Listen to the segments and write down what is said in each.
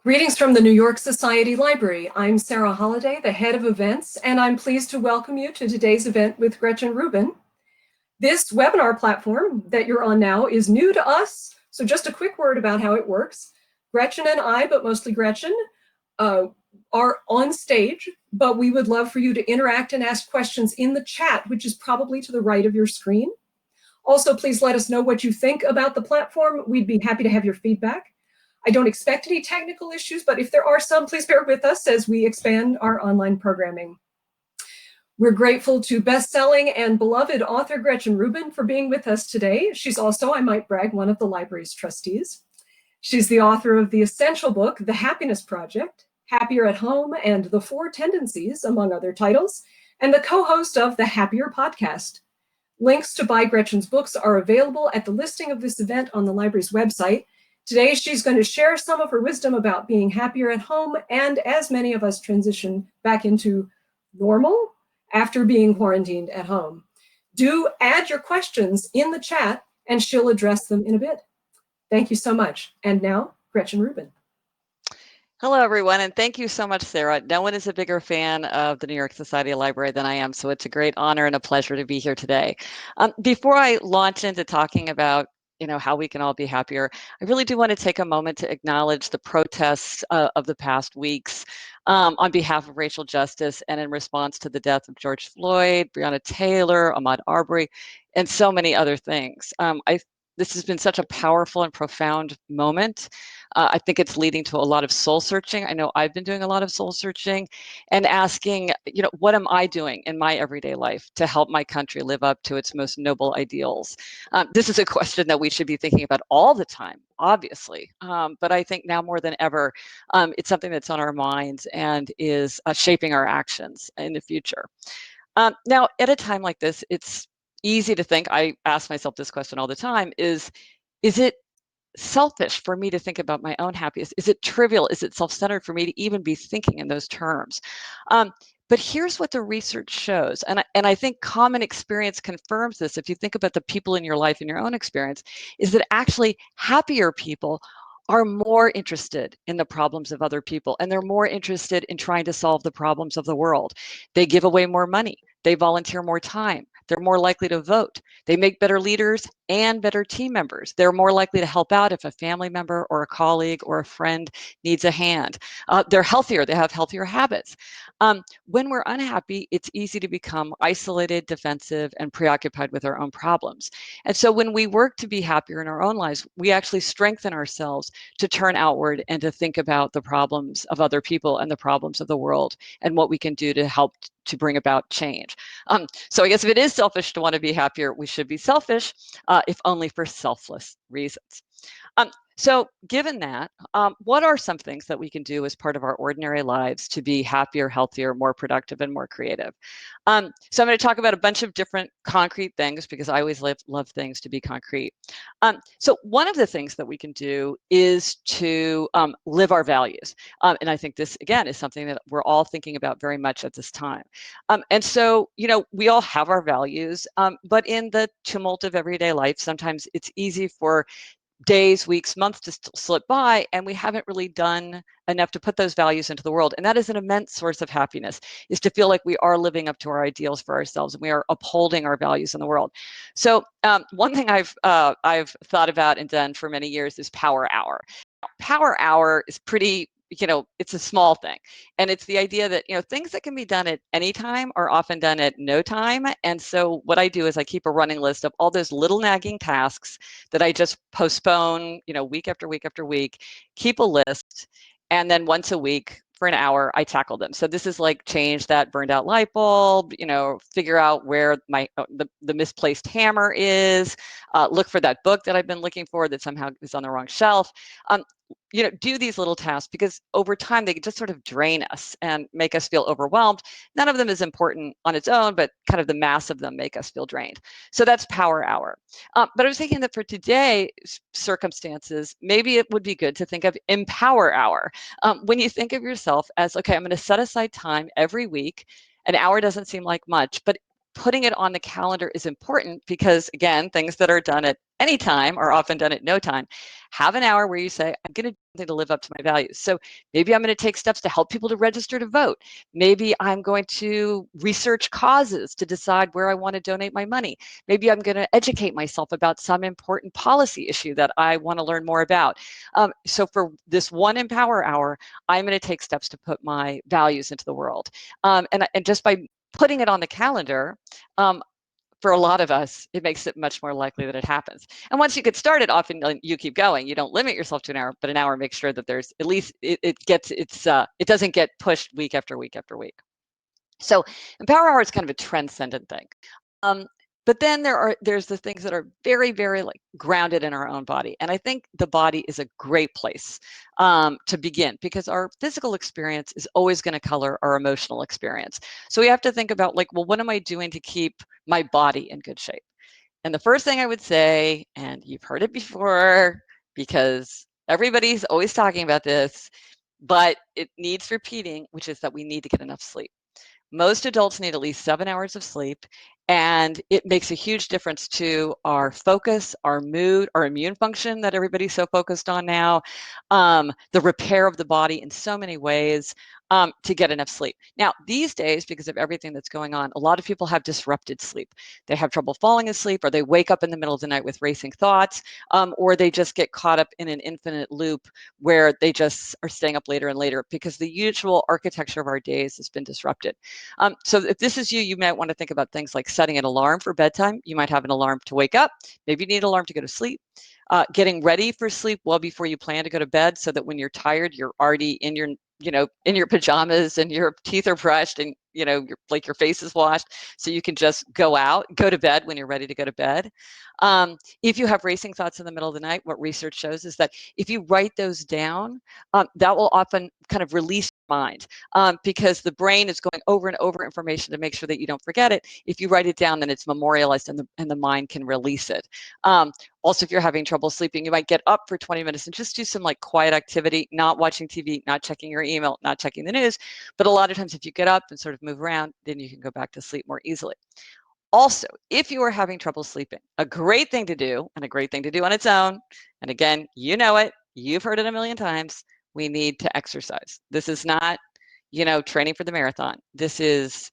Greetings from the New York Society Library. I'm Sarah Holliday, the head of events, and I'm pleased to welcome you to today's event with Gretchen Rubin. This webinar platform that you're on now is new to us, so just a quick word about how it works. Gretchen and I, but mostly Gretchen, are on stage, but we would love for you to interact and ask questions in the chat, which is probably to the right of your screen. Also, please let us know what you think about the platform. We'd be happy to have your feedback. I don't expect any technical issues, but if there are some, please bear with us as we expand our online programming. We're grateful to best-selling and beloved author Gretchen Rubin for being with us today. She's also, I might brag, one of the library's trustees. She's the author of the essential book, The Happiness Project, Happier at Home, and The Four Tendencies, among other titles, and the co-host of the Happier podcast. Links to buy Gretchen's books are available at the listing of this event on the library's website. Today, she's going to share some of her wisdom about being happier at home and as many of us transition back into normal after being quarantined at home. Do add your questions in the chat and she'll address them in a bit. Thank you so much. And now, Gretchen Rubin. Hello, everyone, and thank you so much, Sarah. No one is a bigger fan of the New York Society Library than I am, so it's a great honor and a pleasure to be here today. Before I launch into talking about how we can all be happier, I really do want to take a moment to acknowledge the protests of the past weeks on behalf of racial justice and in response to the death of George Floyd, Breonna Taylor, Ahmaud Arbery, and so many other things. This has been such a powerful and profound moment. I think it's leading to a lot of soul searching. I know I've been doing a lot of soul searching and asking, what am I doing in my everyday life to help my country live up to its most noble ideals? This is a question that we should be thinking about all the time, obviously. But I think now more than ever, it's something that's on our minds and is shaping our actions in the future. Now, at a time like this, it's easy to think, I ask myself this question all the time, is it selfish for me to think about my own happiness? Is it trivial? Is it self-centered for me to even be thinking in those terms? But here's what the research shows, and I think common experience confirms this. If you think about the people in your life and your own experience, is that actually happier people are more interested in the problems of other people, and they're more interested in trying to solve the problems of the world. They give away more money. They volunteer more time. They're more likely to vote. They make better leaders and better team members. They're more likely to help out if a family member or a colleague or a friend needs a hand. They're healthier. They have healthier habits. When we're unhappy, it's easy to become isolated, defensive, and preoccupied with our own problems. And so when we work to be happier in our own lives, we actually strengthen ourselves to turn outward and to think about the problems of other people and the problems of the world and what we can do to help to bring about change. So I guess if it is selfish to want to be happier, we should be selfish, if only for selfless reasons. So given that, what are some things that we can do as part of our ordinary lives to be happier, healthier, more productive, and more creative? So I'm going to talk about a bunch of different concrete things because I always love things to be concrete. So one of the things that we can do is to live our values. And I think this, again, is something that we're all thinking about very much at this time. And so, we all have our values, but in the tumult of everyday life, sometimes it's easy for days, weeks, months to slip by, and we haven't really done enough to put those values into the world. And that is an immense source of happiness, is to feel like we are living up to our ideals for ourselves and we are upholding our values in the world. So one thing I've thought about and done for many years is Power Hour. Power Hour is pretty, it's a small thing. And it's the idea that, things that can be done at any time are often done at no time. And so what I do is I keep a running list of all those little nagging tasks that I just postpone, week after week after week, keep a list. And then once a week for an hour, I tackle them. So this is like change that burned out light bulb, figure out where the misplaced hammer is, look for that book that I've been looking for that somehow is on the wrong shelf. Do these little tasks because over time they just sort of drain us and make us feel overwhelmed. None of them is important on its own, but kind of the mass of them make us feel drained. So that's Power Hour. But I was thinking that for today's circumstances, maybe it would be good to think of Empower Hour. When you think of yourself as, okay, I'm going to set aside time every week. An hour doesn't seem like much, but putting it on the calendar is important because, again, things that are done at any time are often done at no time. Have an hour where you say, I'm going to do something to live up to my values. So maybe I'm going to take steps to help people to register to vote. Maybe I'm going to research causes to decide where I want to donate my money. Maybe I'm going to educate myself about some important policy issue that I want to learn more about. So for this one Empower Hour, I'm going to take steps to put my values into the world. And just by putting it on the calendar, for a lot of us, it makes it much more likely that it happens. And once you get started, often you keep going. You don't limit yourself to an hour, but an hour makes sure that there's at least it doesn't get pushed week after week after week. So Empower Hour is kind of a transcendent thing. But then there's the things that are very, very like grounded in our own body. And I think the body is a great place to begin because our physical experience is always going to color our emotional experience. So we have to think about like, well, what am I doing to keep my body in good shape? And the first thing I would say, and you've heard it before because everybody's always talking about this, but it needs repeating, which is that we need to get enough sleep. Most adults need at least 7 hours of sleep, and it makes a huge difference to our focus, our mood, our immune function that everybody's so focused on now, the repair of the body in so many ways, to get enough sleep. Now, these days, because of everything that's going on, a lot of people have disrupted sleep. They have trouble falling asleep, or they wake up in the middle of the night with racing thoughts, or they just get caught up in an infinite loop where they just are staying up later and later because the usual architecture of our days has been disrupted. So if this is you, you might want to think about things like setting an alarm for bedtime. You might have an alarm to wake up. Maybe you need an alarm to go to sleep. Getting ready for sleep well before you plan to go to bed so that when you're tired, you're already in your in your pajamas and your teeth are brushed and your face is washed, so you can just go to bed when you're ready to go to bed. If you have racing thoughts in the middle of the night, what research shows is that if you write those down, that will often kind of release your mind, because the brain is going over and over information to make sure that you don't forget it. If you write it down, then it's memorialized and the mind can release it. Also, if you're having trouble sleeping, you might get up for 20 minutes and just do some like quiet activity, not watching TV, not checking your email, not checking the news. But a lot of times if you get up and sort of move around, then you can go back to sleep more easily. Also, if you are having trouble sleeping, a great thing to do, and a great thing to do on its own, and again, you know it, you've heard it a million times, we need to exercise. This is not, training for the marathon. This is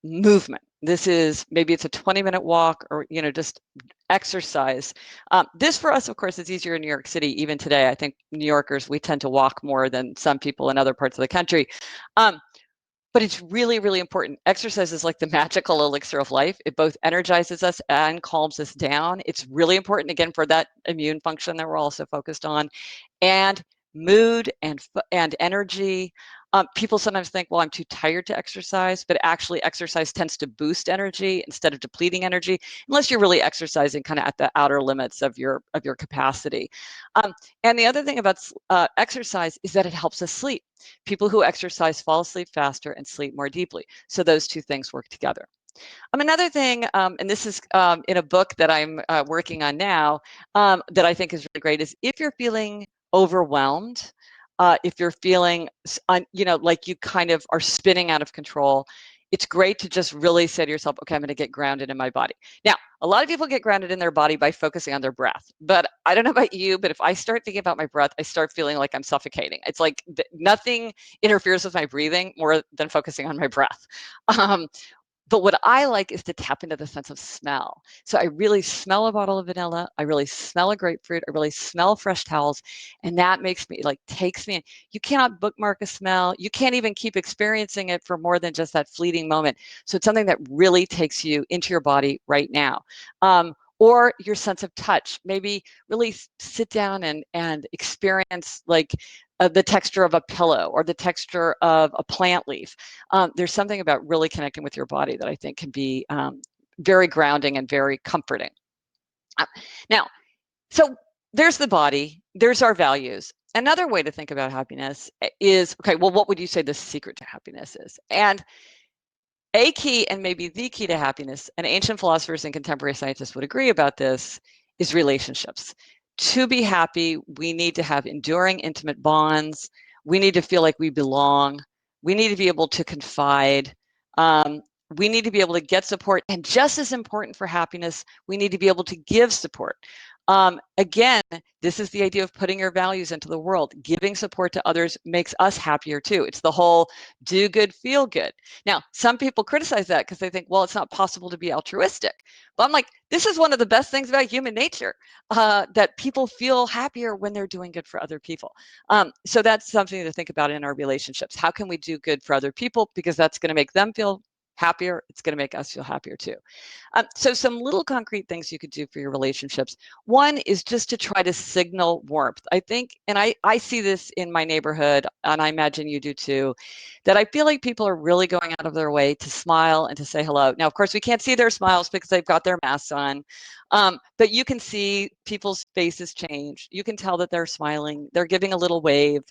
movement. This is maybe it's a 20-minute walk or just exercise. This for us, of course, is easier in New York City. Even today, I think New Yorkers, we tend to walk more than some people in other parts of the country. But it's really, really important. Exercise is like the magical elixir of life. It both energizes us and calms us down. It's really important, again, for that immune function that we're also focused on. And mood and energy. People sometimes think, well, I'm too tired to exercise, but actually exercise tends to boost energy instead of depleting energy, unless you're really exercising kind of at the outer limits of your capacity. And the other thing about exercise is that it helps us sleep. People who exercise fall asleep faster and sleep more deeply. So those two things work together. Another thing, and this is in a book that I'm working on now, that I think is really great, is if you're feeling overwhelmed, if you're feeling, like you kind of are spinning out of control, it's great to just really say to yourself, okay, I'm going to get grounded in my body. Now, a lot of people get grounded in their body by focusing on their breath. But I don't know about you, but if I start thinking about my breath, I start feeling like I'm suffocating. It's like nothing interferes with my breathing more than focusing on my breath. But what I like is to tap into the sense of smell. So I really smell a bottle of vanilla. I really smell a grapefruit. I really smell fresh towels. And that makes me takes me in. You cannot bookmark a smell. You can't even keep experiencing it for more than just that fleeting moment. So it's something that really takes you into your body right now. Or your sense of touch. Maybe really sit down and experience the texture of a pillow or the texture of a plant leaf. There's something about really connecting with your body that I think can be very grounding and very comforting. Now, so there's the body, there's our values. Another way to think about happiness is, okay, well, what would you say the secret to happiness is? And a key, and maybe the key to happiness, and ancient philosophers and contemporary scientists would agree about this, is relationships. To be happy, we need to have enduring, intimate bonds. We need to feel like we belong. We need to be able to confide. we need to be able to get support, and just as important for happiness, we need to be able to give support. Again, this is the idea of putting your values into the world. Giving support to others makes us happier too. It's the whole do good, feel good. Now, some people criticize that because they think, well, it's not possible to be altruistic. But I'm like, this is one of the best things about human nature, that people feel happier when they're doing good for other people. So that's something to think about in our relationships. How can we do good for other people? Because that's going to make them feel happier. It's going to make us feel happier too. So some little concrete things you could do for your relationships. One is just to try to signal warmth. I think, and I see this in my neighborhood, and I imagine you do too, that I feel like people are really going out of their way to smile and to say hello. Now, of course, we can't see their smiles because they've got their masks on, but you can see people's faces change. You can tell that they're smiling. They're giving a little wave.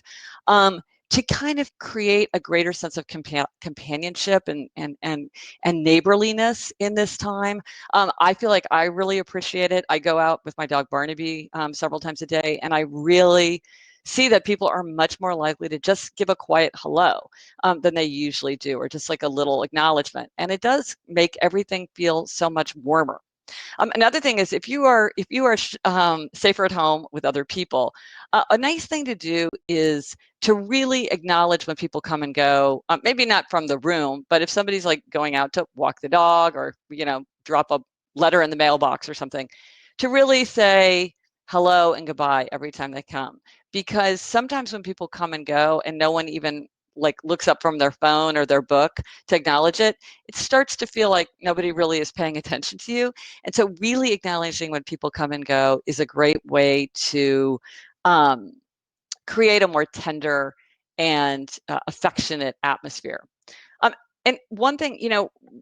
To kind of create a greater sense of companionship and neighborliness in this time. I feel like I really appreciate it. I go out with my dog Barnaby several times a day, and I really see that people are much more likely to just give a quiet hello than they usually do, or just like a little acknowledgement. And it does make everything feel so much warmer. Another thing is, if you are safer at home with other people, a nice thing to do is to really acknowledge when people come and go. Maybe not from the room, but if somebody's like going out to walk the dog, or drop a letter in the mailbox or something, to really say hello and goodbye every time they come. Because sometimes when people come and go and no one even like looks up from their phone or their book to acknowledge it, it starts to feel like nobody really is paying attention to you. And so really acknowledging when people come and go is a great way to um, create a more tender and affectionate atmosphere. Um, and one thing,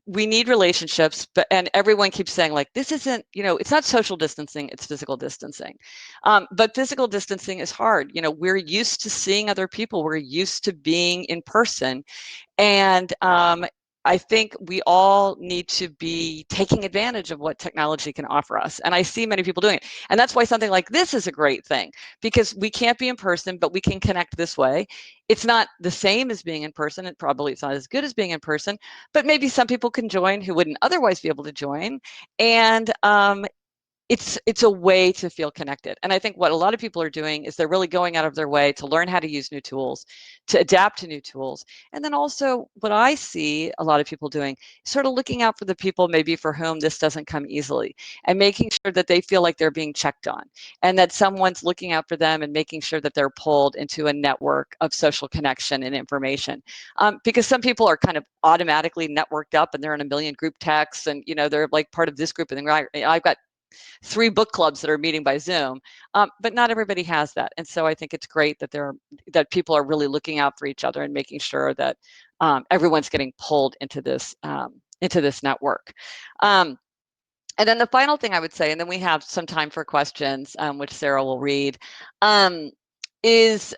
we need relationships, and everyone keeps saying like, this isn't, it's not social distancing, it's physical distancing. But physical distancing is hard. We're used to seeing other people. We're used to being in person. And I think we all need to be taking advantage of what technology can offer us. And I see many people doing it. And that's why something like this is a great thing, because we can't be in person, but we can connect this way. It's not the same as being in person. It's not as good as being in person, but maybe some people can join who wouldn't otherwise be able to join. And it's a way to feel connected. And I think what a lot of people are doing is they're really going out of their way to learn how to use new tools, to adapt to new tools. And then also what I see a lot of people doing is sort of looking out for the people maybe for whom this doesn't come easily, and making sure that they feel like they're being checked on, and that someone's looking out for them and making sure that they're pulled into a network of social connection and information. Because some people are kind of automatically networked up, and they're in a million group texts, and they're like part of this group, and then I've got 3 book clubs that are meeting by Zoom, but not everybody has that. And so I think it's great that people are really looking out for each other and making sure that everyone's getting pulled into this network. And then the final thing I would say, and then we have some time for questions, which Sarah will read, is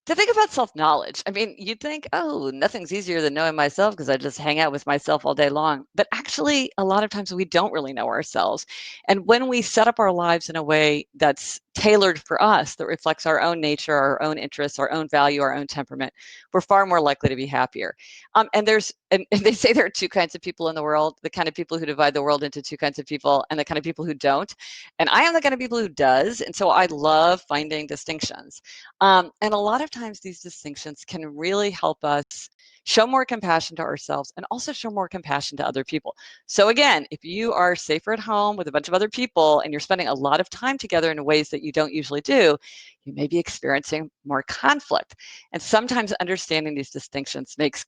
to think about self-knowledge. I mean, you'd think, oh, nothing's easier than knowing myself because I just hang out with myself all day long. But actually, a lot of times we don't really know ourselves. And when we set up our lives in a way that's tailored for us, that reflects our own nature, our own interests, our own value, our own temperament, we're far more likely to be happier. And they say there are 2 kinds of people in the world: the kind of people who divide the world into 2 kinds of people, and the kind of people who don't. And I am the kind of people who does. And so I love finding distinctions. And a lot of times these distinctions can really help us show more compassion to ourselves and also show more compassion to other people. So again, if you are safer at home with a bunch of other people and you're spending a lot of time together in ways that you don't usually do, you may be experiencing more conflict. And sometimes understanding these distinctions makes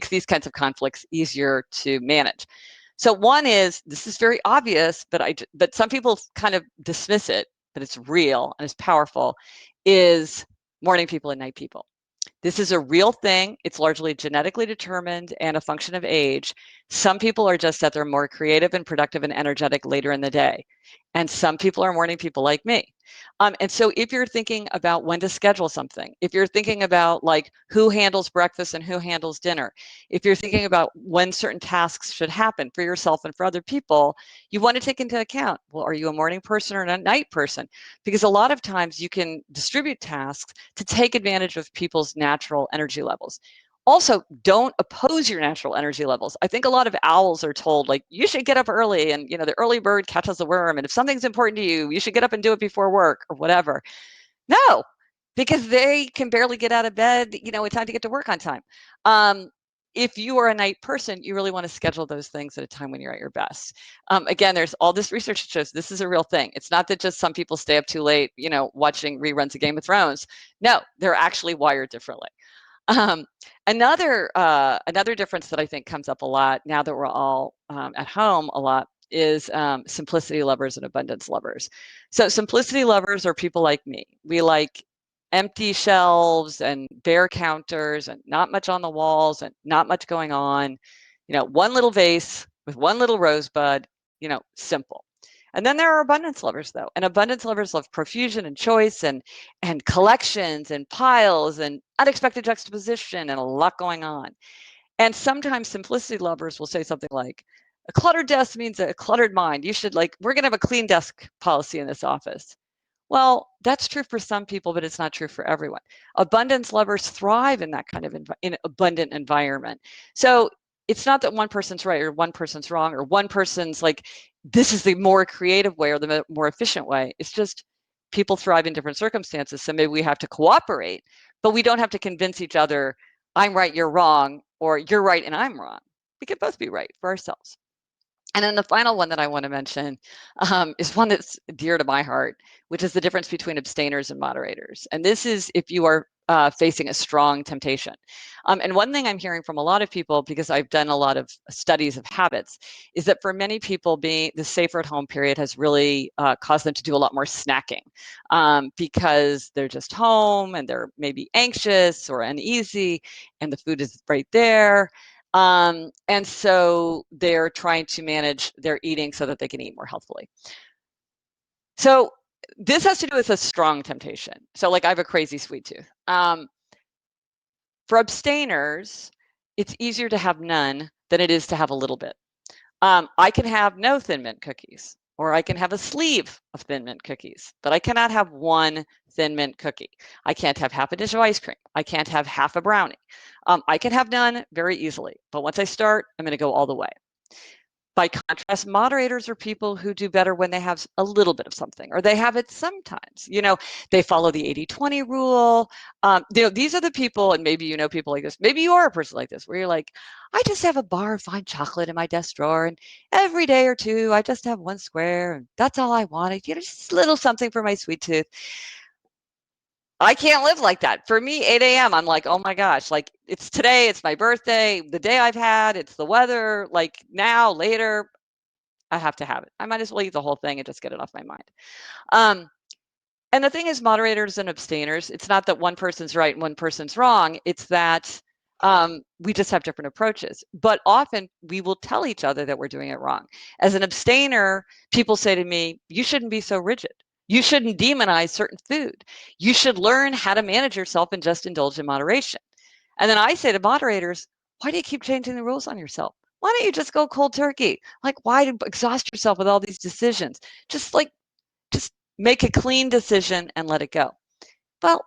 these kinds of conflicts easier to manage. So one is, this is very obvious, but some people kind of dismiss it, but it's real and it's powerful, is morning people and night people. This is a real thing. It's largely genetically determined and a function of age. Some people are just that they're more creative and productive and energetic later in the day. And some people are morning people like me. And so if you're thinking about when to schedule something, if you're thinking about like who handles breakfast and who handles dinner, if you're thinking about when certain tasks should happen for yourself and for other people, you want to take into account, well, are you a morning person or a night person? Because a lot of times you can distribute tasks to take advantage of people's natural energy levels. Also, don't oppose your natural energy levels. I think a lot of owls are told, like, you should get up early, and the early bird catches the worm, and if something's important to you, you should get up and do it before work or whatever. No, because they can barely get out of bed, it's time to get to work on time. If you are a night person, you really want to schedule those things at a time when you're at your best. Again, there's all this research that shows this is a real thing. It's not that just some people stay up too late, watching reruns of Game of Thrones. No, they're actually wired differently. Um, another difference that I think comes up a lot now that we're all at home a lot is simplicity lovers and abundance lovers. So simplicity lovers are people like me. We like empty shelves and bare counters and not much on the walls and not much going on. One little vase with one little rosebud, simple. And then there are abundance lovers, though, and abundance lovers love profusion and choice and collections and piles and unexpected juxtaposition and a lot going on. And sometimes simplicity lovers will say something like, a cluttered desk means a cluttered mind. You should we're going to have a clean desk policy in this office. Well, that's true for some people, but it's not true for everyone. Abundance lovers thrive in that kind of in abundant environment. So it's not that one person's right or one person's wrong or one person's this is the more creative way or the more efficient way. It's just people thrive in different circumstances. So maybe we have to cooperate, but we don't have to convince each other, I'm right, you're wrong, or you're right and I'm wrong. We can both be right for ourselves. And then the final one that I want to mention is one that's dear to my heart, which is the difference between abstainers and moderators. And this is if you are facing a strong temptation. And one thing I'm hearing from a lot of people, because I've done a lot of studies of habits, is that for many people, the safer at home period has really caused them to do a lot more snacking because they're just home and they're maybe anxious or uneasy and the food is right there. And so they're trying to manage their eating so that they can eat more healthfully. So this has to do with a strong temptation. So I have a crazy sweet tooth. For abstainers, it's easier to have none than it is to have a little bit. I can have no Thin Mint cookies, or I can have a sleeve of Thin Mint cookies, but I cannot have one Thin Mint cookie. I can't have half a dish of ice cream. I can't have half a brownie. I can have none very easily, but once I start, I'm going to go all the way. By contrast, moderators are people who do better when they have a little bit of something, or they have it sometimes. They follow the 80-20 rule. These are the people, and maybe people like this. Maybe you are a person like this, where you're like, I just have a bar of fine chocolate in my desk drawer, and every day or two, I just have one square, and that's all I wanted. Just a little something for my sweet tooth. I can't live like that. For me, 8 a.m., I'm like, oh my gosh, it's today, it's my birthday, the day I've had, it's the weather, now, later, I have to have it. I might as well eat the whole thing and just get it off my mind. And the thing is, moderators and abstainers, it's not that one person's right and one person's wrong. It's that we just have different approaches. But often we will tell each other that we're doing it wrong. As an abstainer, people say to me, you shouldn't be so rigid. You shouldn't demonize certain food. You should learn how to manage yourself and just indulge in moderation. And then I say to moderators, why do you keep changing the rules on yourself? Why don't you just go cold turkey? Why exhaust yourself with all these decisions? Just make a clean decision and let it go. Well,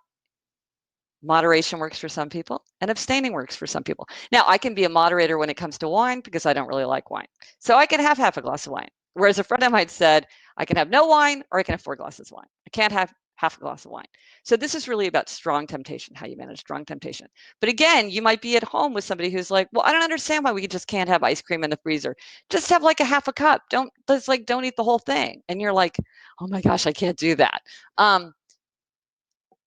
moderation works for some people and abstaining works for some people. Now, I can be a moderator when it comes to wine because I don't really like wine. So I can have half a glass of wine. Whereas a friend of mine said, I can have no wine or I can have 4 glasses of wine. I can't have half a glass of wine. So this is really about strong temptation, how you manage strong temptation. But again, you might be at home with somebody who's like, well, I don't understand why we just can't have ice cream in the freezer. Just have a half a cup. Don't eat the whole thing. And you're like, oh my gosh, I can't do that.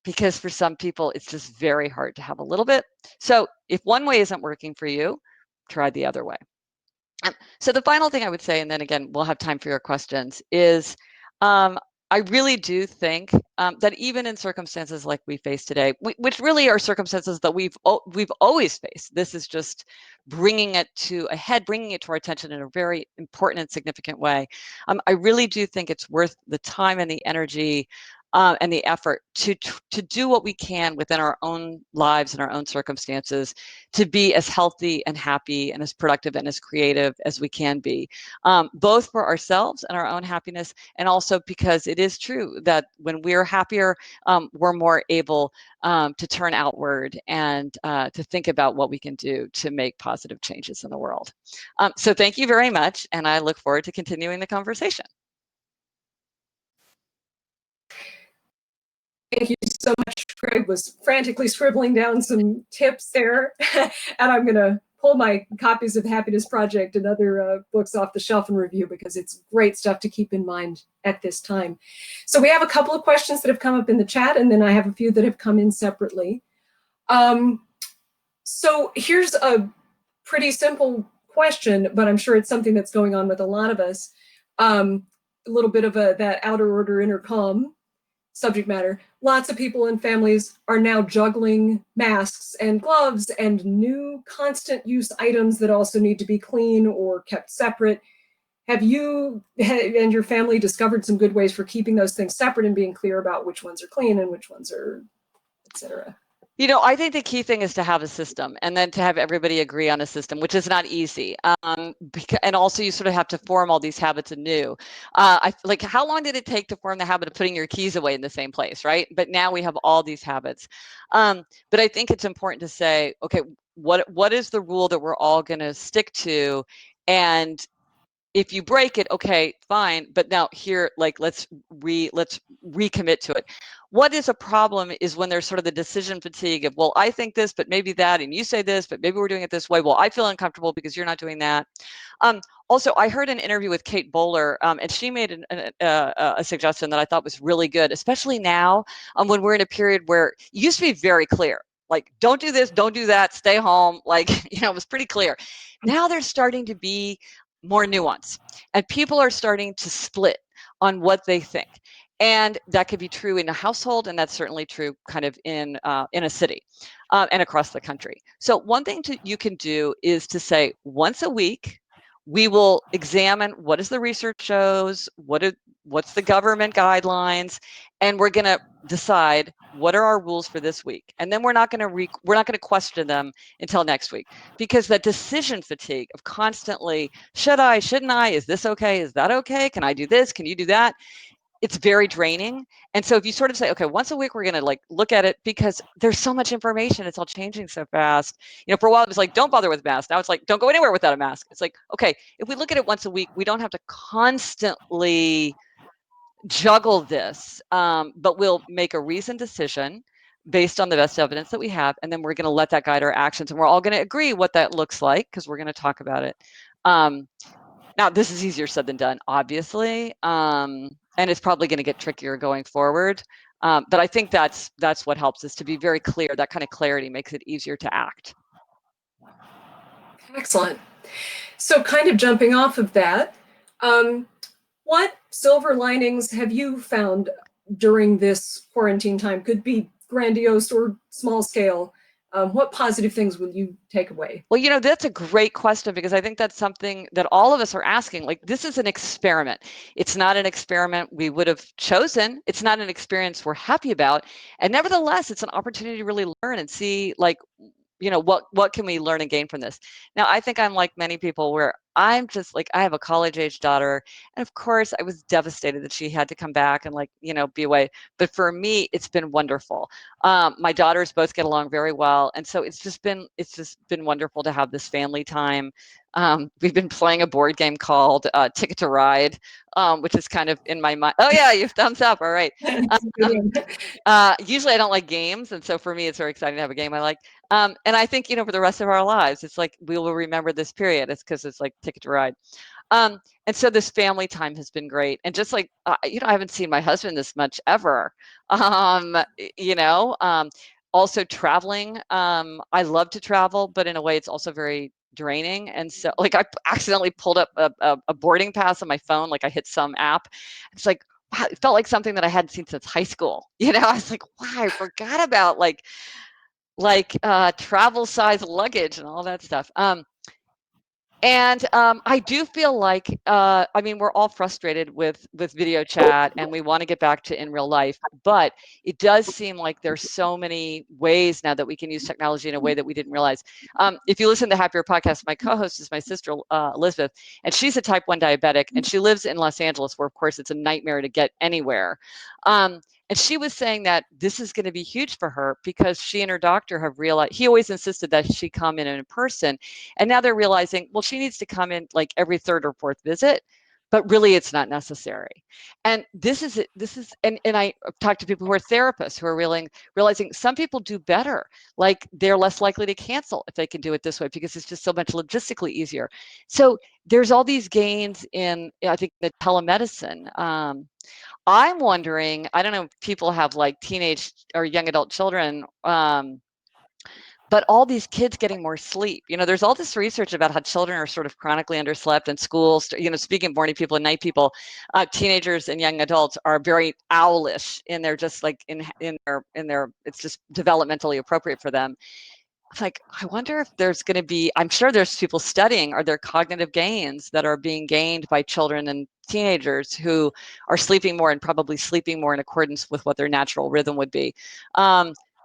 Because for some people, it's just very hard to have a little bit. So if one way isn't working for you, try the other way. So the final thing I would say, and then again, we'll have time for your questions, is I really do think that even in circumstances like we face today, which really are circumstances that we've always faced, this is just bringing it to a head, bringing it to our attention in a very important and significant way. I really do think it's worth the time and the energy and the effort to do what we can within our own lives and our own circumstances to be as healthy and happy and as productive and as creative as we can be, both for ourselves and our own happiness, and also because it is true that when we're happier, we're more able to turn outward and to think about what we can do to make positive changes in the world. So thank you very much, and I look forward to continuing the conversation. Thank you so much. Greg was frantically scribbling down some tips there, and I'm going to pull my copies of the Happiness Project and other books off the shelf and review, because it's great stuff to keep in mind at this time. So we have a couple of questions that have come up in the chat, and then I have a few that have come in separately. So here's a pretty simple question, but I'm sure it's something that's going on with a lot of us. A little bit of that outer order, inner calm subject matter. Lots of people and families are now juggling masks and gloves and new constant use items that also need to be clean or kept separate. Have you and your family discovered some good ways for keeping those things separate and being clear about which ones are clean and which ones are, et cetera? You know, I think the key thing is to have a system, and then to have everybody agree on a system, which is not easy. And also you sort of have to form all these habits anew. Like, how long did it take to form the habit of putting your keys away in the same place, right? But now we have all these habits. But I think it's important to say, okay, what is the rule that we're all going to stick to? And if you break it, okay, fine. But now here, like, let's recommit to it. What is a problem is when there's sort of the decision fatigue of, well, I think this, but maybe that, and you say this, but maybe we're doing it this way. Well, I feel uncomfortable because you're not doing that. Also, I heard an interview with Kate Bowler, and she made a suggestion that I thought was really good, especially now when we're in a period where it used to be very clear, like, don't do this, don't do that, stay home. Like, you know, it was pretty clear. Now there's starting to be more nuance, and people are starting to split on what they think. And that could be true in a household, and that's certainly true kind of in a city and across the country. So one thing you can do is to say, once a week, we will examine what does the research shows, what's the government guidelines, and we're going to decide what are our rules for this week. And then we're not going to question them until next week, because that decision fatigue of constantly, should I, shouldn't I, is this okay, is that okay, can I do this, can you do that, it's very draining. And so if you sort of say, okay, once a week, we're going to like look at it, because there's so much information. It's all changing so fast. You know, for a while it was like, don't bother with masks. Now it's like, don't go anywhere without a mask. It's like, okay, if we look at it once a week, we don't have to constantly juggle this, but we'll make a reasoned decision based on the best evidence that we have. And then we're going to let that guide our actions. And we're all going to agree what that looks like, because we're going to talk about it. Now, this is easier said than done, obviously, and it's probably going to get trickier going forward. But I think that's what helps, is to be very clear. That kind of clarity makes it easier to act. Excellent. So kind of jumping off of that, what silver linings have you found during this quarantine time? Could be grandiose or small scale. What positive things will you take away? Well, you know, that's a great question, because I think that's something that all of us are asking. Like, this is an experiment. It's not an experiment we would have chosen. It's not an experience we're happy about. And nevertheless, it's an opportunity to really learn and see, like, you know, what can we learn and gain from this? Now, I think I'm like many people, where I'm just like, I have a college-age daughter, and of course I was devastated that she had to come back and, like, you know, be away. But for me, it's been wonderful. My daughters both get along very well, and so it's just been wonderful to have this family time. We've been playing a board game called Ticket to Ride, which is kind of in my mind. Oh yeah, you thumbs up. All right. Usually I don't like games, and so for me, it's very exciting to have a game I like. And I think, you know, for the rest of our lives, it's like we will remember this period. It's because it's like Ticket to Ride. And so this family time has been great. And just like, you know, I haven't seen my husband this much ever. You know, also traveling. I love to travel, but in a way, it's also very draining. And so, like, I accidentally pulled up a boarding pass on my phone. Like, I hit some app. It's like, wow, it felt like something that I hadn't seen since high school. You know, I was like, wow, I forgot about travel size luggage and all that stuff. And I do feel like, I mean, we're all frustrated with video chat, and we want to get back to in real life. But it does seem like there's so many ways now that we can use technology in a way that we didn't realize. If you listen to Happier Podcast, my co-host is my sister Elizabeth, and she's a type 1 diabetic, and she lives in Los Angeles, where of course it's a nightmare to get anywhere. And she was saying that this is going to be huge for her because she and her doctor have realized, he always insisted that she come in person. And now they're realizing, well, she needs to come in like every third or fourth visit, but really it's not necessary. And and I've talked to people who are therapists who are realizing some people do better. Like they're less likely to cancel if they can do it this way because it's just so much logistically easier. So there's all these gains in, I think, the telemedicine. I'm wondering, I don't know if people have like teenage or young adult children, but all these kids getting more sleep. There's all this research about how children are sort of chronically underslept, and schools, speaking of morning people and night people, teenagers and young adults are very owlish in their, just like in their, it's just developmentally appropriate for them. It's like, I wonder if there's going to be, I'm sure there's people studying, are there cognitive gains that are being gained by children and teenagers who are sleeping more and probably sleeping more in accordance with what their natural rhythm would be.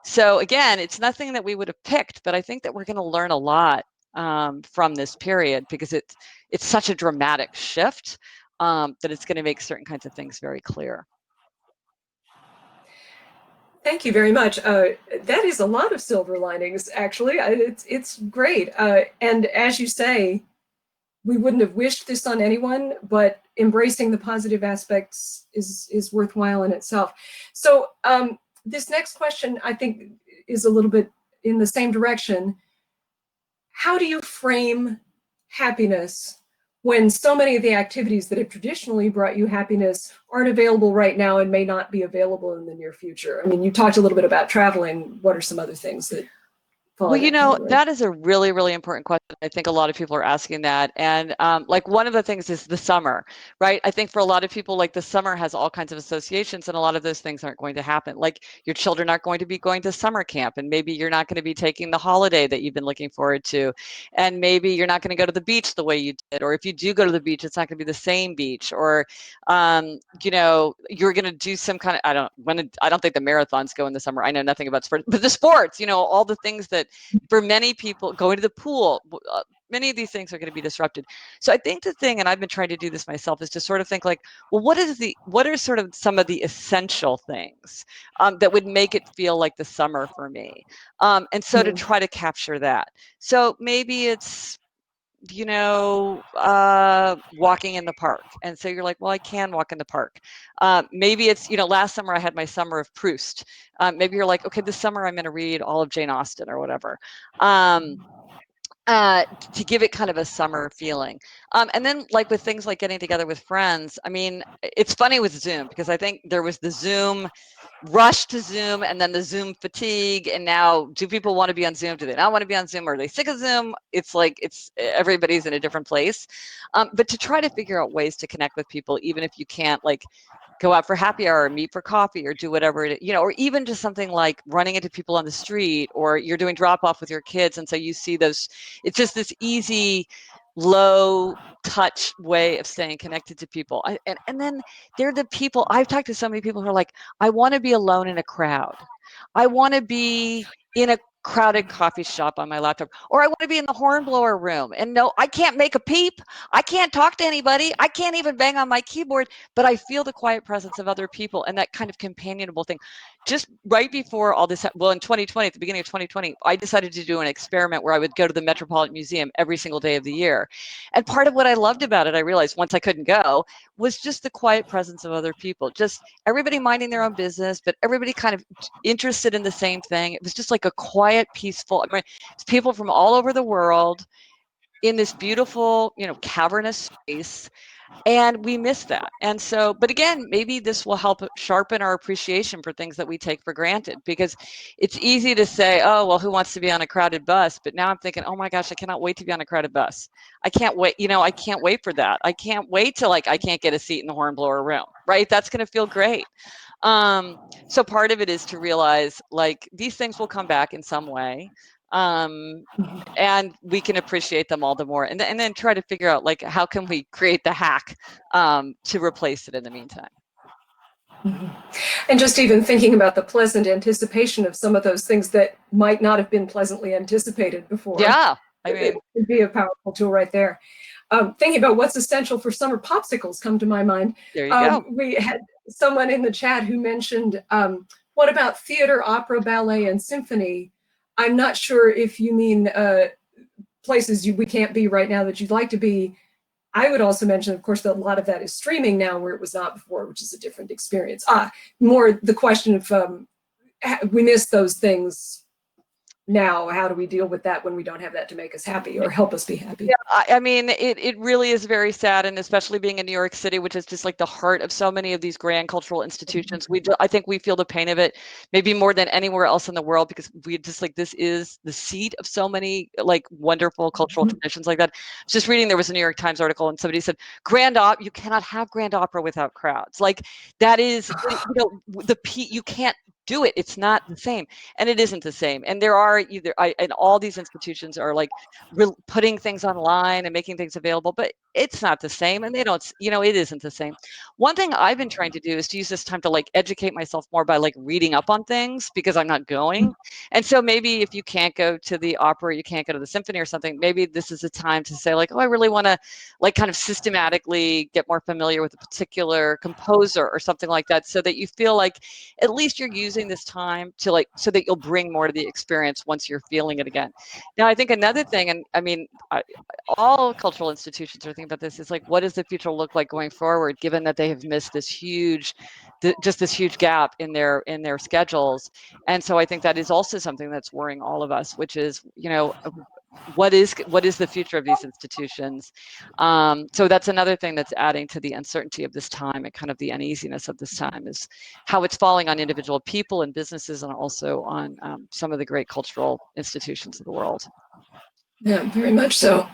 So again, it's nothing that we would have picked, but I think that we're going to learn a lot from this period because it's such a dramatic shift that it's going to make certain kinds of things very clear. Thank you very much. That is a lot of silver linings, actually. It's great. And as you say, we wouldn't have wished this on anyone, but embracing the positive aspects is worthwhile in itself. So this next question, I think, is a little bit in the same direction. How do you frame happiness when so many of the activities that have traditionally brought you happiness aren't available right now and may not be available in the near future? I mean, you talked a little bit about traveling. What are some other things that fall Well, in that category? that is a really, really important question. I think a lot of people are asking that. And like one of the things is the summer, right? I think for a lot of people, like the summer has all kinds of associations, and a lot of those things aren't going to happen. Like your children aren't going to be going to summer camp, and maybe you're not going to be taking the holiday that you've been looking forward to. And maybe you're not going to go to the beach the way you did. Or if you do go to the beach, it's not going to be the same beach. Or, you're going to do some kind of, I don't think the marathons go in the summer. I know nothing about sports, but the sports, all the things that for many people, going to the pool, many of these things are going to be disrupted. So I think the thing, and I've been trying to do this myself, is to sort of think like, well, what are sort of some of the essential things that would make it feel like the summer for me? And so to try to capture that. So maybe it's, walking in the park. And so you're like, well, I can walk in the park. Maybe it's, last summer I had my summer of Proust. Maybe you're like, okay, this summer I'm going to read all of Jane Austen or whatever. To give it kind of a summer feeling. And then like with things like getting together with friends, I mean, it's funny with Zoom because I think there was the Zoom rush to Zoom and then the Zoom fatigue. And now do people want to be on Zoom? Do they not want to be on Zoom? Are they sick of Zoom? It's like, everybody's in a different place. But to try to figure out ways to connect with people, even if you can't like go out for happy hour or meet for coffee or do whatever or even just something like running into people on the street, or you're doing drop off with your kids. And so you see those, it's just this easy, low touch way of staying connected to people. And then they're the people, I've talked to so many people who are like, I want to be alone in a crowd. I want to be in a crowded coffee shop on my laptop, or I want to be in the hornblower room. And no, I can't make a peep. I can't talk to anybody. I can't even bang on my keyboard, but I feel the quiet presence of other people and that kind of companionable thing. Just right before all this, well, in 2020, at the beginning of 2020, I decided to do an experiment where I would go to the Metropolitan Museum every single day of the year. And part of what I loved about it, I realized once I couldn't go, was just the quiet presence of other people. Just everybody minding their own business, but everybody kind of interested in the same thing. It was just like a quiet, peaceful, I mean, it's people from all over the world in this beautiful, cavernous space. And we miss that. And so, but again, maybe this will help sharpen our appreciation for things that we take for granted, because it's easy to say, oh, well, who wants to be on a crowded bus? But now I'm thinking, oh my gosh, I cannot wait to be on a crowded bus. I can't wait. I can't wait for that. I can't wait to I can't get a seat in the hornblower room, right? That's going to feel great. So part of it is to realize these things will come back in some way. And we can appreciate them all the more, and then try to figure out like how can we create the hack to replace it in the meantime. And just even thinking about the pleasant anticipation of some of those things that might not have been pleasantly anticipated before. Yeah, I mean, it would be a powerful tool right there. Thinking about what's essential for summer popsicles come to my mind. there you go. We had someone in the chat who mentioned, what about theater, opera, ballet, and symphony? I'm not sure if you mean places we can't be right now that you'd like to be. I would also mention, of course, that a lot of that is streaming now where it was not before, which is a different experience. More the question of we miss those things now. How do we deal with that when we don't have that to make us happy or help us be happy? Yeah, I mean, it really is very sad, and especially being in New York City, which is just like the heart of so many of these grand cultural institutions. I think we feel the pain of it maybe more than anywhere else in the world, because we just like, this is the seat of so many like wonderful cultural traditions like that. Just reading, there was a New York Times article, and somebody said, you cannot have grand opera without crowds. Like that is, you can't do it. It's not the same, and it isn't the same. And there are and all these institutions are like putting things online and making things available, but it's not the same, and they don't, it isn't the same. One thing I've been trying to do is to use this time to like educate myself more by like reading up on things, because I'm not going. And so maybe if you can't go to the opera, you can't go to the symphony or something, maybe this is a time to say like, oh, I really want to like kind of systematically get more familiar with a particular composer or something like that, so that you feel like at least you're using this time to like, so that you'll bring more to the experience once you're feeling it again. Now, I think another thing, and I mean, all cultural institutions are thinking about this, is like, what does the future look like going forward, given that they have missed this huge, just this huge gap in their schedules. And so I think that is also something that's worrying all of us, which is, what is the future of these institutions? So that's another thing that's adding to the uncertainty of this time and kind of the uneasiness of this time, is how it's falling on individual people and businesses, and also on some of the great cultural institutions of the world. Yeah, very much so.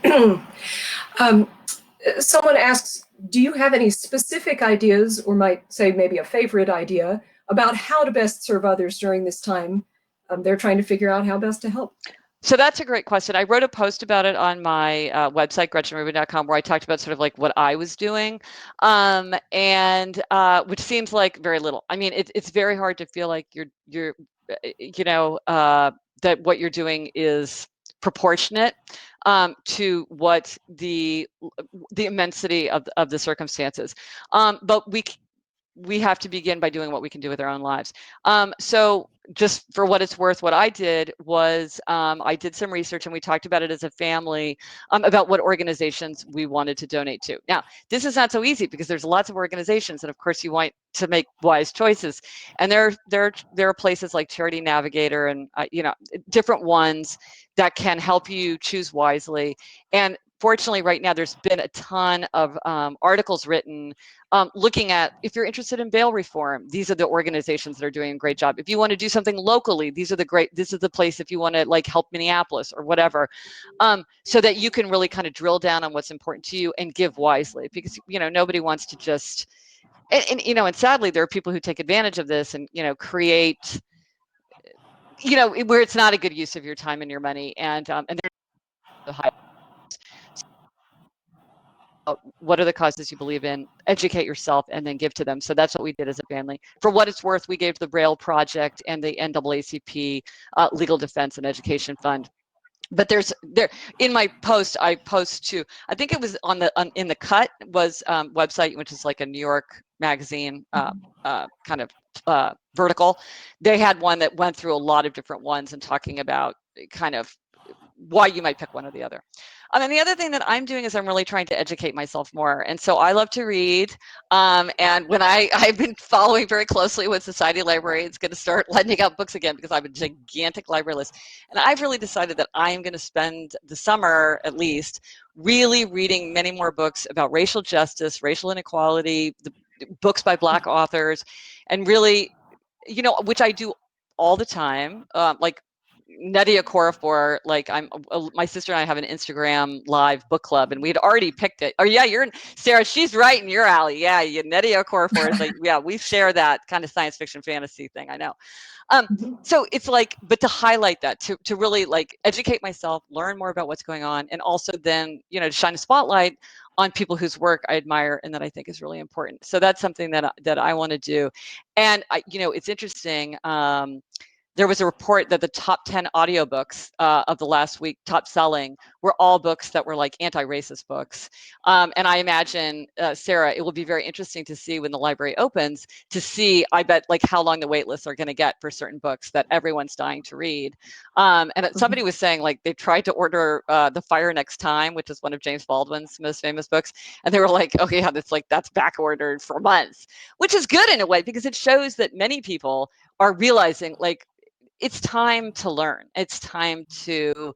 Someone asks, do you have any specific ideas, or might say maybe a favorite idea, about how to best serve others during this time? They're trying to figure out how best to help. So that's a great question. I wrote a post about it on my website, GretchenRubin.com, where I talked about sort of like what I was doing, and which seems like very little. I mean, it's very hard to feel like you're that what you're doing is proportionate to what the immensity of the circumstances. But we have to begin by doing what we can do with our own lives. So just for what it's worth, what I did was I did some research, and we talked about it as a family about what organizations we wanted to donate to. Now, this is not so easy, because there's lots of organizations, and of course you want to make wise choices. And there are places like Charity Navigator and different ones that can help you choose wisely. And fortunately, right now there's been a ton of articles written looking at, if you're interested in bail reform, these are the organizations that are doing a great job. If you want to do something locally, this is the place if you want to like help Minneapolis or whatever, so that you can really kind of drill down on what's important to you and give wisely, because nobody wants to just and sadly there are people who take advantage of this and create where it's not a good use of your time and your money, and there's high. What are the causes you believe in, educate yourself, and then give to them. So that's what we did as a family. For what it's worth, we gave to the Braille Project and the NAACP Legal Defense and Education Fund. But there in my post, I post to, I think it was in the Cut was website, which is like a New York magazine kind of vertical. They had one that went through a lot of different ones and talking about kind of why you might pick one or the other. And the other thing that I'm doing is I'm really trying to educate myself more. And so I love to read. And when I've been following very closely with Society Library, it's going to start lending out books again, because I have a gigantic library list. And I've really decided that I am going to spend the summer, at least, really reading many more books about racial justice, racial inequality, the books by Black authors, and really, which I do all the time, like Nnedi Okorafor, like my sister and I have an Instagram live book club, and we had already picked it. Oh yeah, Sarah. She's right in your alley. Yeah, Nnedi Okorafor is like, yeah, we share that kind of science fiction fantasy thing. I know. So it's like, but to highlight that, to really like educate myself, learn more about what's going on, and also then, to shine a spotlight on people whose work I admire and that I think is really important. So that's something that I want to do. And it's interesting. There was a report that the top 10 audiobooks of the last week, top selling, were all books that were like anti-racist books. And I imagine, Sarah, it will be very interesting to see when the library opens, to see, I bet, like how long the wait lists are going to get for certain books that everyone's dying to read. And somebody was saying, like, they tried to order The Fire Next Time, which is one of James Baldwin's most famous books. And they were like, oh yeah, that's back ordered for months, which is good in a way, because it shows that many people are realizing, like, it's time to learn. It's time to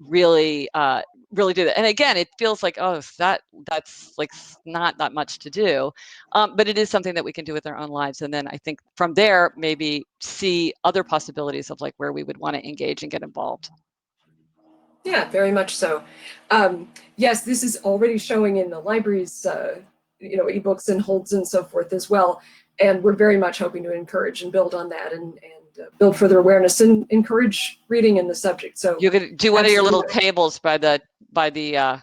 really do that. And again, it feels like, oh, that's like not that much to do, but it is something that we can do with our own lives. And then I think from there, maybe see other possibilities of like where we would want to engage and get involved. Yeah, very much so. Yes, this is already showing in the library's, ebooks and holds and so forth as well. And we're very much hoping to encourage and build on that, and build further awareness and encourage reading in the subject. So You could do one of your little tables by the checkout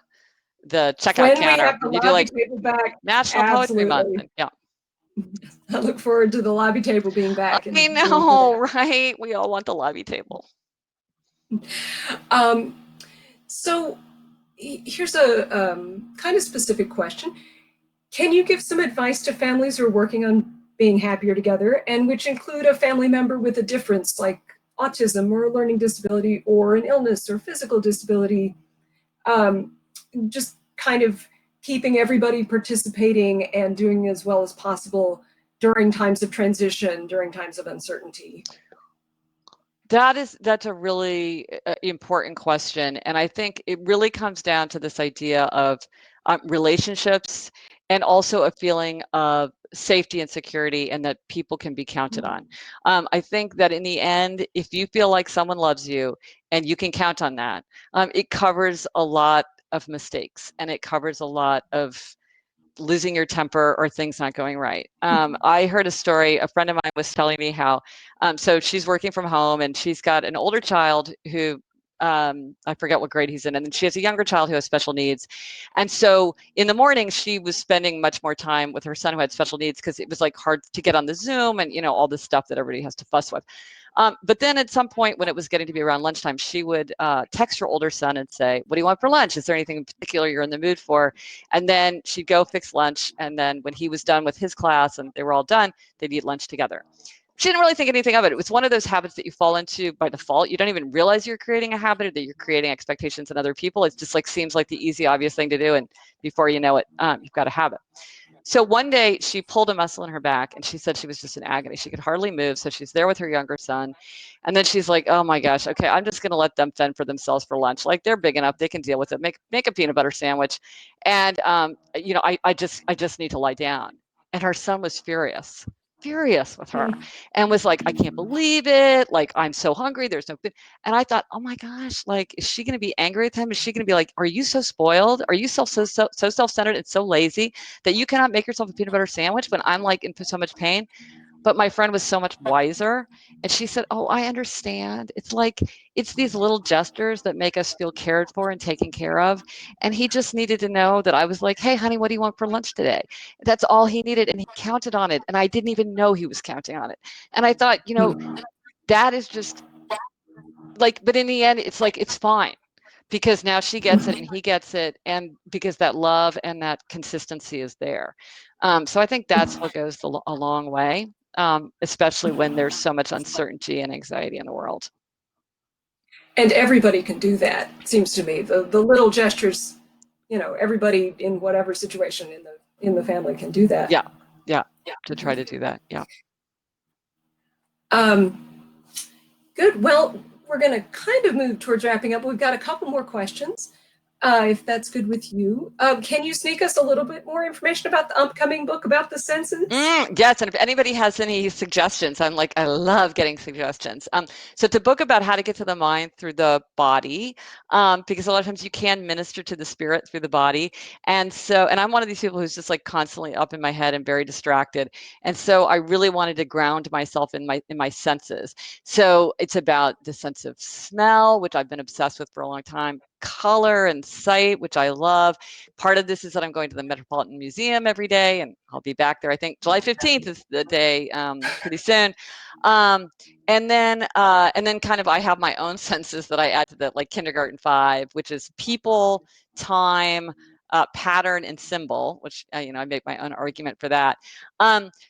when we counter. have the You do lobby like table back, National Poetry Month. absolutely. And, yeah. I look forward to the lobby table being back. I know, right? We all want the lobby table. So here's a kind of specific question. Can you give some advice to families who are working on being happier together, and which include a family member with a difference like autism or a learning disability or an illness or physical disability? Just kind of keeping everybody participating and doing as well as possible during times of transition, during times of uncertainty. That's a really important question. And I think it really comes down to this idea of relationships, and also a feeling of safety and security, and that people can be counted on. I think that in the end, if you feel like someone loves you and you can count on that, it covers a lot of mistakes, and it covers a lot of losing your temper or things not going right. I heard a story, a friend of mine was telling me how, so she's working from home, and she's got an older child who, I forget what grade he's in, and then she has a younger child who has special needs. And so in the morning, she was spending much more time with her son who had special needs, because it was like hard to get on the Zoom and, all this stuff that everybody has to fuss with. But then at some point, when it was getting to be around lunchtime, she would text her older son and say, what do you want for lunch? Is there anything in particular you're in the mood for? And then she'd go fix lunch. And then when he was done with his class and they were all done, they'd eat lunch together. She didn't really think anything of it. It was one of those habits that you fall into by default. You don't even realize you're creating a habit, or that you're creating expectations in other people. It just like seems like the easy, obvious thing to do. And before you know it, you've got a habit. So one day she pulled a muscle in her back, and she said she was just in agony. She could hardly move. So she's there with her younger son. And then she's like, oh my gosh, okay, I'm just going to let them fend for themselves for lunch. Like, they're big enough, they can deal with it. Make a peanut butter sandwich. And, I just need to lie down. And her son was furious with her, and was like, I can't believe it. Like, I'm so hungry. There's no food. And I thought, oh my gosh, like, is she going to be angry with him? Is she going to be like, are you so spoiled? Are you so self-centered and so lazy that you cannot make yourself a peanut butter sandwich when I'm like in so much pain? But my friend was so much wiser, and she said, oh, I understand. It's like, it's these little gestures that make us feel cared for and taken care of. And he just needed to know that I was like, hey, honey, what do you want for lunch today? That's all he needed. And he counted on it. And I didn't even know he was counting on it. And I thought, that is just like, but in the end, it's like, it's fine, because now she gets it and he gets it, and because that love and that consistency is there. So I think that's what goes a long way, especially when there's so much uncertainty and anxiety in the world. And everybody can do that, seems to me. The little gestures, everybody in whatever situation in the family can do that. Yeah, to try to do that. Yeah. Good. Well, we're going to kind of move towards wrapping up. We've got a couple more questions. if that's good with you. Can you sneak us a little bit more information about the upcoming book about the senses? Yes, and if anybody has any suggestions, I love getting suggestions. So it's a book about how to get to the mind through the body, because a lot of times you can minister to the spirit through the body. And I'm one of these people who's just like constantly up in my head and very distracted. And so I really wanted to ground myself in my senses. So it's about the sense of smell, which I've been obsessed with for a long time, color and sight, which I love. Part of this is that I'm going to the Metropolitan Museum every day, and I'll be back there. I think July 15th is the day, pretty soon. Um, and then kind of I have my own senses that I add to that, like kindergarten 5, which is people, time, pattern, and symbol, which I make my own argument for that.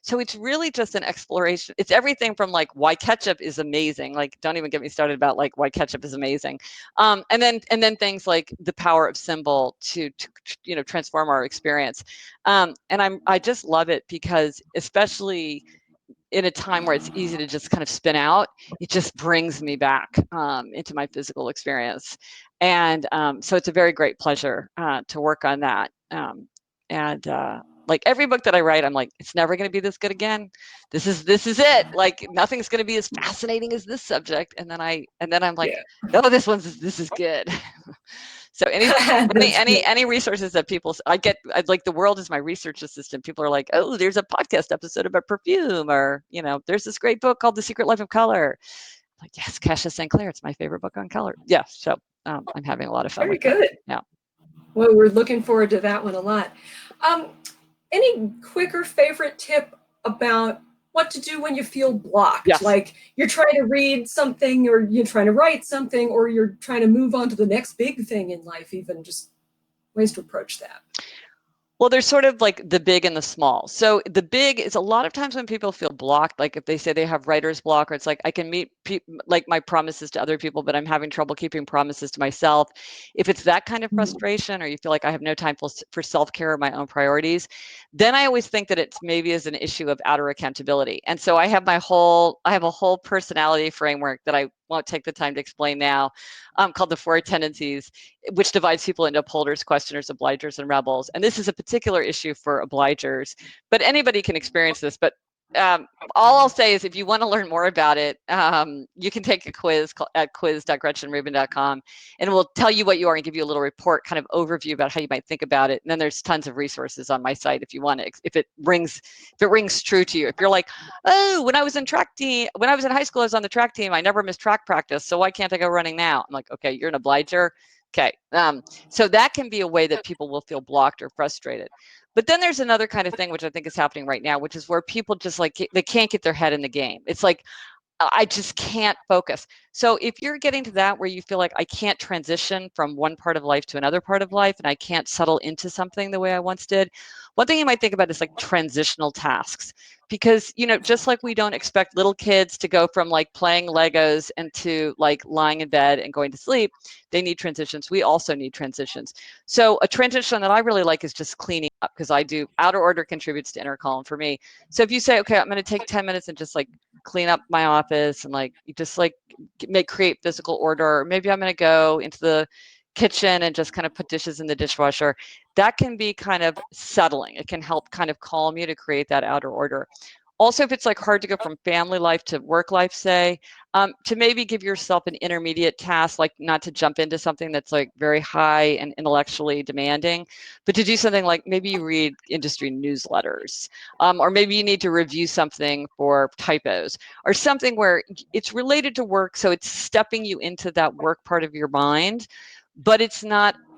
So it's really just an exploration. It's everything from like why ketchup is amazing. Like, don't even get me started about like why ketchup is amazing. And then things like the power of symbol to transform our experience. And I just love it because, especially in a time where it's easy to just kind of spin out, it just brings me back into my physical experience. And so it's a very great pleasure to work on that. And like every book that I write, I'm like, it's never going to be this good again. This is it. Like nothing's going to be as fascinating as this subject. And then I'm like, Yeah, no, this is good. So that's good. any resources that I like, the world is my research assistant. People are like, oh, there's a podcast episode about perfume, or there's this great book called The Secret Life of Color. Like, yes, Kesha St. Clair, it's my favorite book on color. Yeah, so I'm having a lot of fun Very with that. good. Yeah. Well, we're looking forward to that one a lot. Um, any quick or favorite tip about what to do when you feel blocked? Yes. Like you're trying to read something, or you're trying to write something, or you're trying to move on to the next big thing in life, even just ways to approach that. Well, there's sort of like the big and the small. So the big is a lot of times when people feel blocked, like if they say they have writer's block, or it's like I can meet like my promises to other people, but I'm having trouble keeping promises to myself. If it's that kind of frustration, or you feel like I have no time for self-care or my own priorities, then I always think that it's maybe as an issue of outer accountability. And so I have a whole personality framework that I won't take the time to explain now, called the 4 tendencies, which divides people into upholders, questioners, obligers, and rebels. And this is a particular issue for obligers, but anybody can experience this. But all I'll say is, if you want to learn more about it, you can take a quiz at quiz.gretchenrubin.com, and it will tell you what you are and give you a little report, kind of overview about how you might think about it. And then there's tons of resources on my site if you want to, if it rings true to you. If you're like, oh, when I was in high school, I was on the track team. I never missed track practice, so why can't I go running now? I'm like, okay, you're an obliger. Okay. So that can be a way that people will feel blocked or frustrated. But then there's another kind of thing, which I think is happening right now, which is where people just like, they can't get their head in the game. It's like, I just can't focus. So if you're getting to that where you feel like I can't transition from one part of life to another part of life, and I can't settle into something the way I once did, one thing you might think about is like transitional tasks. Because, just like we don't expect little kids to go from like playing Legos and to like lying in bed and going to sleep, they need transitions. We also need transitions. So a transition that I really like is just cleaning up, because I do outer order contributes to inner calm for me. So if you say, okay, I'm going to take 10 minutes and just like clean up my office, and like you just like create physical order, or maybe I'm going to go into the kitchen and just kind of put dishes in the dishwasher, that can be kind of settling. It can help kind of calm you to create that outer order. Also, if it's like hard to go from family life to work life, say, to maybe give yourself an intermediate task, like not to jump into something that's like very high and intellectually demanding, but to do something like maybe you read industry newsletters, or maybe you need to review something for typos, or something where it's related to work. So it's stepping you into that work part of your mind, but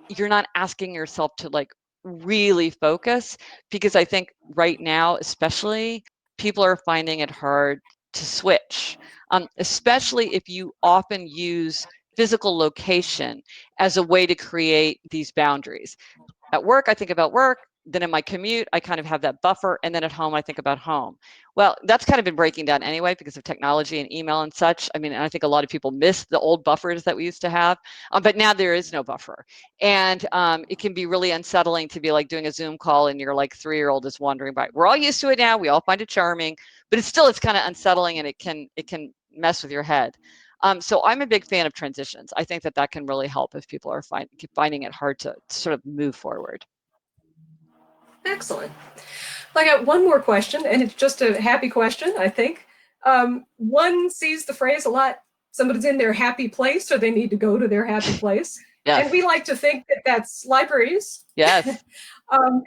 you're not asking yourself to like really focus, because I think right now, especially, people are finding it hard to switch, especially if you often use physical location as a way to create these boundaries. At work, I think about work. Then in my commute, I kind of have that buffer. And then at home, I think about home. Well, that's kind of been breaking down anyway because of technology and email and such. I mean, I think a lot of people miss the old buffers that we used to have, but now there is no buffer. And it can be really unsettling to be like doing a Zoom call and your like 3-year-old is wandering by. We're all used to it now. We all find it charming, but it's kind of unsettling, and it can mess with your head. So I'm a big fan of transitions. I think that can really help if people are finding it hard to sort of move forward. Excellent. I got one more question, and it's just a happy question, I think. One sees the phrase a lot, somebody's in their happy place, or they need to go to their happy place. And Yes. we like to think that that's libraries. Yes.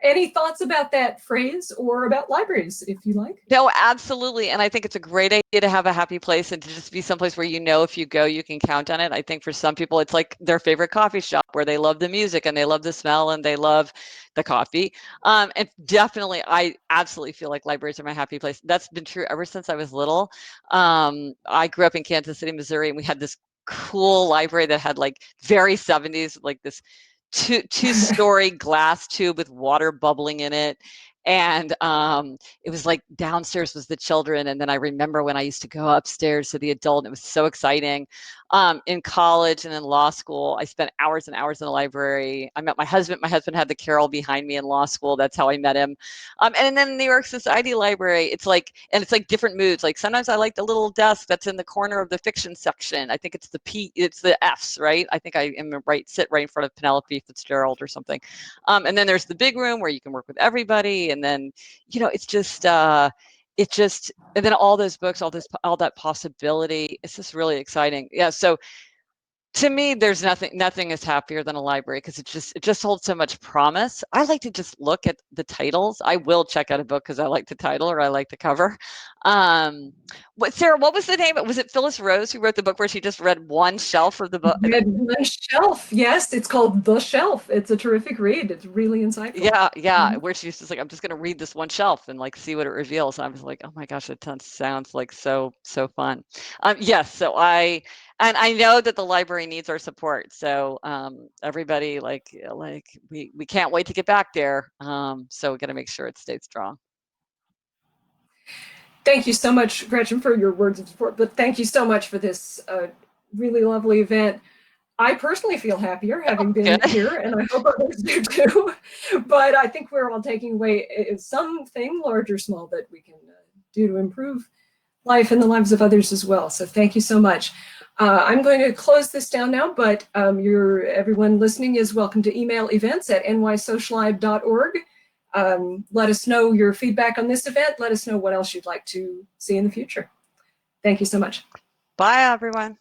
Any thoughts about that phrase or about libraries, if you like? No, absolutely. And I think it's a great idea to have a happy place and to just be someplace where, if you go, you can count on it. I think for some people, it's like their favorite coffee shop where they love the music and they love the smell and they love the coffee. And definitely, I absolutely feel like libraries are my happy place. That's been true ever since I was little. I grew up in Kansas City, Missouri, and we had this cool library that had like very 70s, like this two-story glass tube with water bubbling in it. And it was like downstairs was the children, and then I remember when I used to go upstairs to the adult, and it was so exciting. In college and in law school, I spent hours and hours in the library. I met my husband. My husband had the Carol behind me in law school. That's how I met him. And then New York Society Library, it's like different moods. Like sometimes I like the little desk that's in the corner of the fiction section. I think it's the F's, right? I think I am sit right in front of Penelope Fitzgerald or something. And then there's the big room where you can work with everybody. And then, and then all those books, all that possibility. It's just really exciting. Yeah. So to me, there's nothing is happier than a library because it just holds so much promise. I like to just look at the titles. I will check out a book because I like the title or I like the cover. Sarah, what was the name? Was it Phyllis Rose who wrote the book where she just read one shelf of the book? Read one shelf. Yes, it's called The Shelf. It's a terrific read. It's really insightful. Yeah, where she's just like, I'm just going to read this one shelf and like see what it reveals. And I was like, oh my gosh, it sounds like so fun. Yes, and I know that the library needs our support. So everybody, we can't wait to get back there. So we got to make sure it stays strong. Thank you so much, Gretchen, for your words of support. But thank you so much for this really lovely event. I personally feel happier having been Good. here, and I hope others do too. But I think we're all taking away something large or small that we can do to improve life and the lives of others as well. So thank you so much. I'm going to close this down now, but everyone listening is welcome to email events@nysocialibe.org. Let us know your feedback on this event. Let us know what else you'd like to see in the future. Thank you so much. Bye, everyone.